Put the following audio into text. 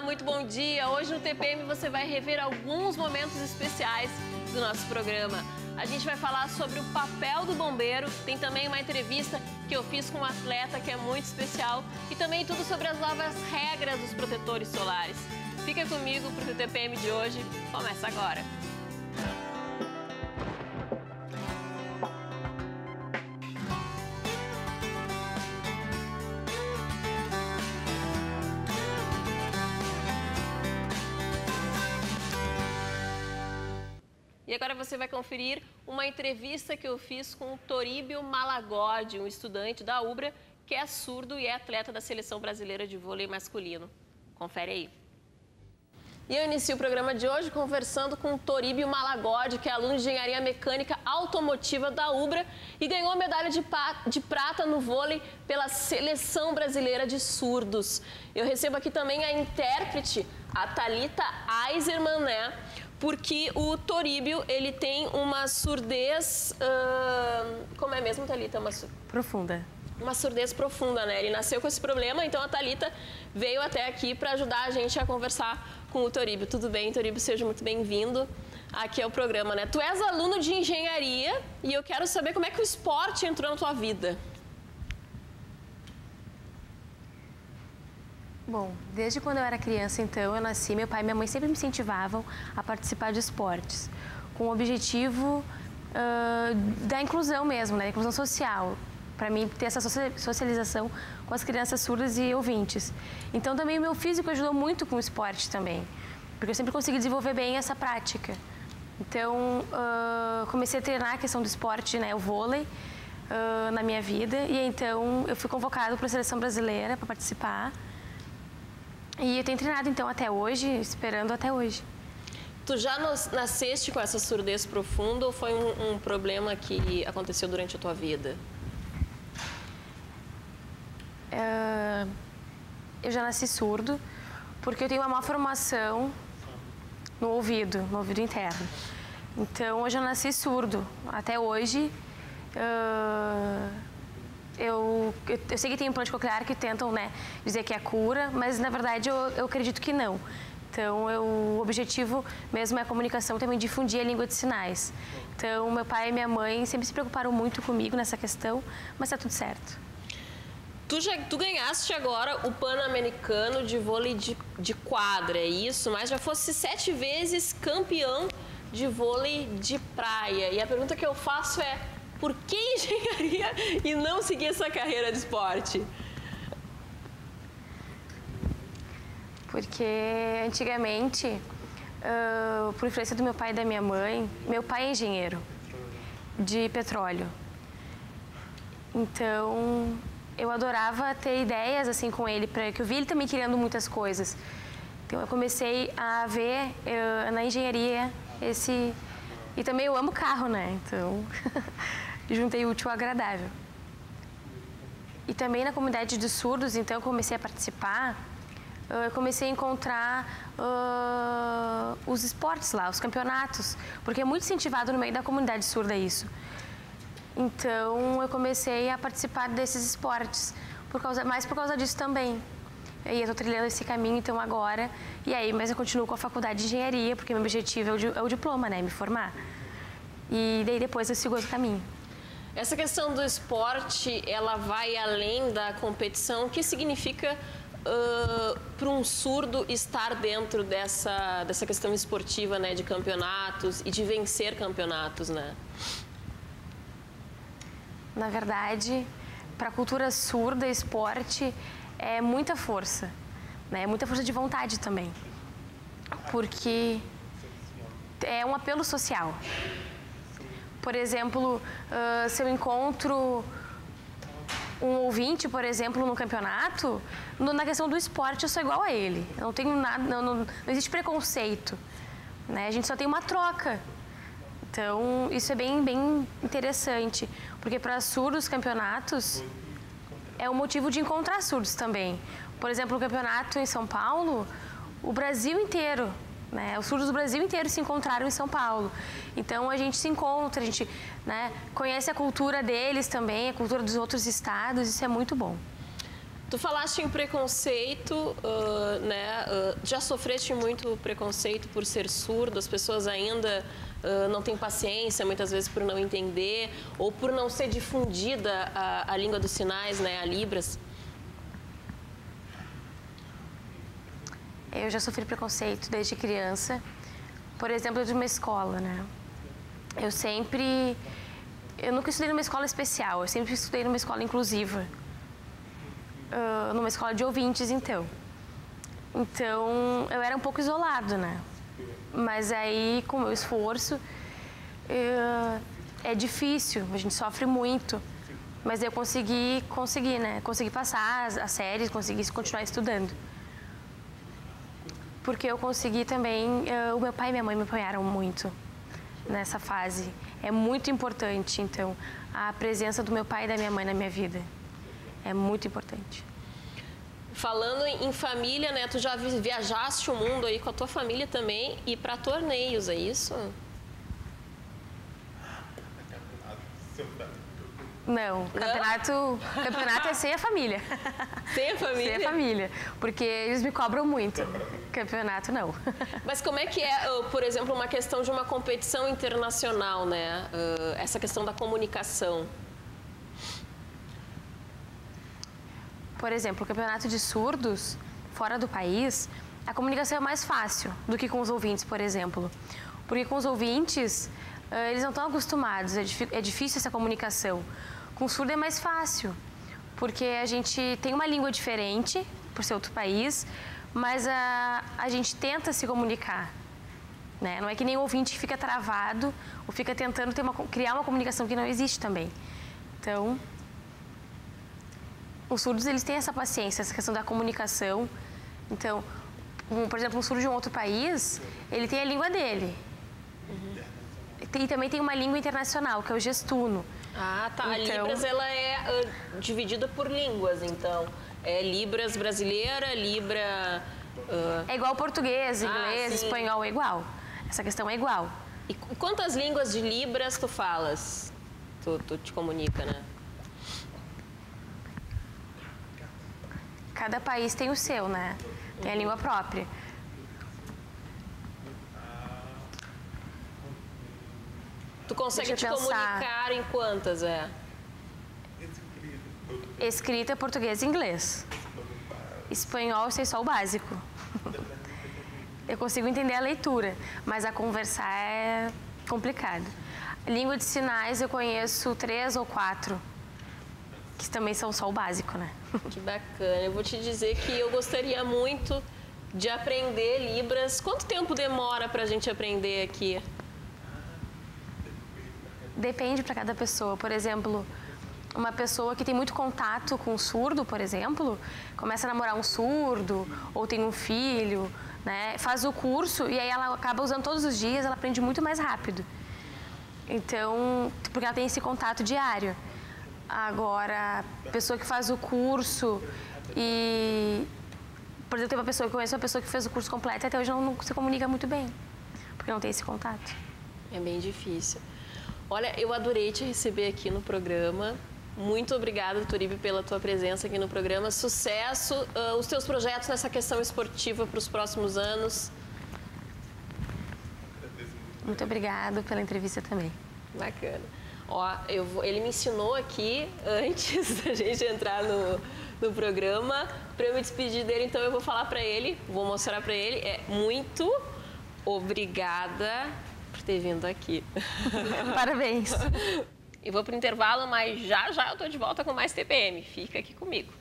muito bom dia. Hoje no TPM você vai rever alguns momentos especiais do nosso programa. A gente vai falar sobre o papel do bombeiro, tem também uma entrevista que eu fiz com um atleta que é muito especial e também tudo sobre as novas regras dos protetores solares. Fica comigo porque o TPM de hoje começa agora. E agora você vai conferir uma entrevista que eu fiz com o Toríbio Malagodi, um estudante da UBRA que é surdo e é atleta da Seleção Brasileira de Vôlei Masculino. Confere aí. E eu inicio o programa de hoje conversando com o Toríbio Malagodi, que é aluno de Engenharia Mecânica Automotiva da UBRA e ganhou a medalha de prata no vôlei pela Seleção Brasileira de Surdos. Eu recebo aqui também a intérprete, a Thalita Eiserman, né? Porque o Toríbio, ele tem uma surdez, como é mesmo, Thalita? Profunda. Uma surdez profunda, né? Ele nasceu com esse problema, então a Thalita veio até aqui para ajudar a gente a conversar com o Toríbio. Tudo bem, Toríbio? Seja muito bem-vindo aqui ao programa, né? Tu és aluno de engenharia e eu quero saber como é que o esporte entrou na tua vida. Bom, desde quando eu era criança, então, eu nasci, meu pai e minha mãe sempre me incentivavam a participar de esportes, com o objetivo da inclusão mesmo, né? Inclusão social, para mim ter essa socialização com as crianças surdas e ouvintes. Então, também o meu físico ajudou muito com o esporte também, porque eu sempre consegui desenvolver bem essa prática. Então, comecei a treinar a questão do esporte, né? O vôlei, na minha vida, e então eu fui convocado para a Seleção Brasileira para participar. E eu tenho treinado, então, até hoje, esperando até hoje. Tu já nasceste com essa surdez profunda ou foi um problema que aconteceu durante a tua vida? Eu já nasci surdo, porque eu tenho uma má formação no ouvido interno. Então, eu já nasci surdo. Até hoje, eu sei que tem implante coclear que tentam, né, dizer que é cura, mas na verdade eu acredito que não. Então, o objetivo mesmo é a comunicação, também difundir a língua de sinais. Então, meu pai e minha mãe sempre se preocuparam muito comigo nessa questão, mas tá tudo certo. Tu ganhaste agora o Pan-Americano de vôlei de quadra, é isso? Mas já fosse 7 vezes campeão de vôlei de praia. E a pergunta que eu faço é: por que engenharia e não seguir essa carreira de esporte? Porque antigamente, por influência do meu pai e da minha mãe, meu pai é engenheiro de petróleo. Então, eu adorava ter ideias assim com ele, porque eu vi ele também criando muitas coisas. Então, eu comecei a ver na engenharia esse... E também eu amo carro, né? Então, juntei o útil ao agradável. E também na comunidade de surdos, então, eu comecei a participar, eu comecei a encontrar os esportes lá, os campeonatos, porque é muito incentivado no meio da comunidade surda isso. Então, eu comecei a participar desses esportes, mais por causa disso também. E eu estou trilhando esse caminho, então, agora. E aí, mas eu continuo com a faculdade de engenharia, porque meu objetivo é o diploma, né? Me formar. E daí, depois, eu sigo outro caminho. Essa questão do esporte, ela vai além da competição. O que significa para um surdo estar dentro dessa questão esportiva, né? De campeonatos e de vencer campeonatos, né? Na verdade, para a cultura surda, esporte é muita força, né? É muita força de vontade também, porque é um apelo social. Por exemplo, se eu encontro um ouvinte, por exemplo, no campeonato, na questão do esporte eu sou igual a ele. Eu não tenho nada, não existe preconceito, né? A gente só tem uma troca. Então, isso é bem interessante, porque para surdos campeonatos é um motivo de encontrar surdos também. Por exemplo, o campeonato em São Paulo, o Brasil inteiro, né? Os surdos do Brasil inteiro se encontraram em São Paulo. Então, a gente se encontra, a gente, né, conhece a cultura deles também, a cultura dos outros estados, isso é muito bom. Tu falaste em preconceito, né? Já sofreste muito preconceito por ser surdo? As pessoas ainda não têm paciência, muitas vezes, por não entender ou por não ser difundida a língua dos sinais, né? A Libras? Eu já sofri preconceito desde criança, por exemplo, de uma escola, né? Eu nunca estudei numa escola especial, eu sempre estudei numa escola inclusiva. Numa escola de ouvintes, então. Então, eu era um pouco isolado, né? Mas aí, com o meu esforço, é difícil, a gente sofre muito. Mas eu consegui, né? Consegui passar as séries, consegui continuar estudando. Porque eu consegui também... o meu pai e minha mãe me apoiaram muito nessa fase. É muito importante, então, a presença do meu pai e da minha mãe na minha vida. É muito importante. Falando em família, né? Tu já viajaste o mundo aí com a tua família também e para torneios, é isso? Não, campeonato é sem a família. Sem a família? Sem a família, porque eles me cobram muito. Campeonato, não. Mas como é que é, por exemplo, uma questão de uma competição internacional, né? Essa questão da comunicação. Por exemplo, o campeonato de surdos, fora do país, a comunicação é mais fácil do que com os ouvintes, por exemplo. Porque com os ouvintes, eles não estão acostumados, é difícil essa comunicação. Com o surdo é mais fácil, porque a gente tem uma língua diferente, por ser outro país, mas a gente tenta se comunicar, né? Não é que nem o ouvinte que fica travado ou fica tentando criar uma comunicação que não existe também. Então... Os surdos, eles têm essa paciência, essa questão da comunicação. Então, por exemplo, um surdo de um outro país, ele tem a língua dele. E também tem uma língua internacional, que é o gestuno. Ah, tá. Então, a Libras, ela é dividida por línguas, então. É Libras brasileira, Libra... É igual português, inglês, espanhol, é igual. Essa questão é igual. E quantas línguas de Libras tu falas? Tu te comunica, né? Cada país tem o seu, né? Tem a língua própria. Tu consegue te comunicar em quantas, Escrita, português e inglês. Espanhol, eu sei só o básico. Eu consigo entender a leitura, mas a conversar é complicado. Língua de sinais, eu conheço 3 ou 4. Que também são só o básico, né? Que bacana. Eu vou te dizer que eu gostaria muito de aprender Libras. Quanto tempo demora pra gente aprender aqui? Depende para cada pessoa. Por exemplo, uma pessoa que tem muito contato com um surdo, por exemplo, começa a namorar um surdo ou tem um filho, né? Faz o curso e aí ela acaba usando todos os dias, ela aprende muito mais rápido. Então, porque ela tem esse contato diário. Agora, pessoa que faz o curso e... Por exemplo, eu conheço uma pessoa que fez o curso completo e até hoje não se comunica muito bem, porque não tem esse contato. É bem difícil. Olha, eu adorei te receber aqui no programa. Muito obrigada, Toríbio, pela tua presença aqui no programa. Sucesso, os teus projetos nessa questão esportiva para os próximos anos. Muito obrigada pela entrevista também. Bacana. Ó, ele me ensinou aqui, antes da gente entrar no programa, para eu me despedir dele, então eu vou falar para ele, vou mostrar para ele. Muito obrigada por ter vindo aqui. Parabéns. Eu vou para o intervalo, mas já eu tô de volta com mais TPM. Fica aqui comigo.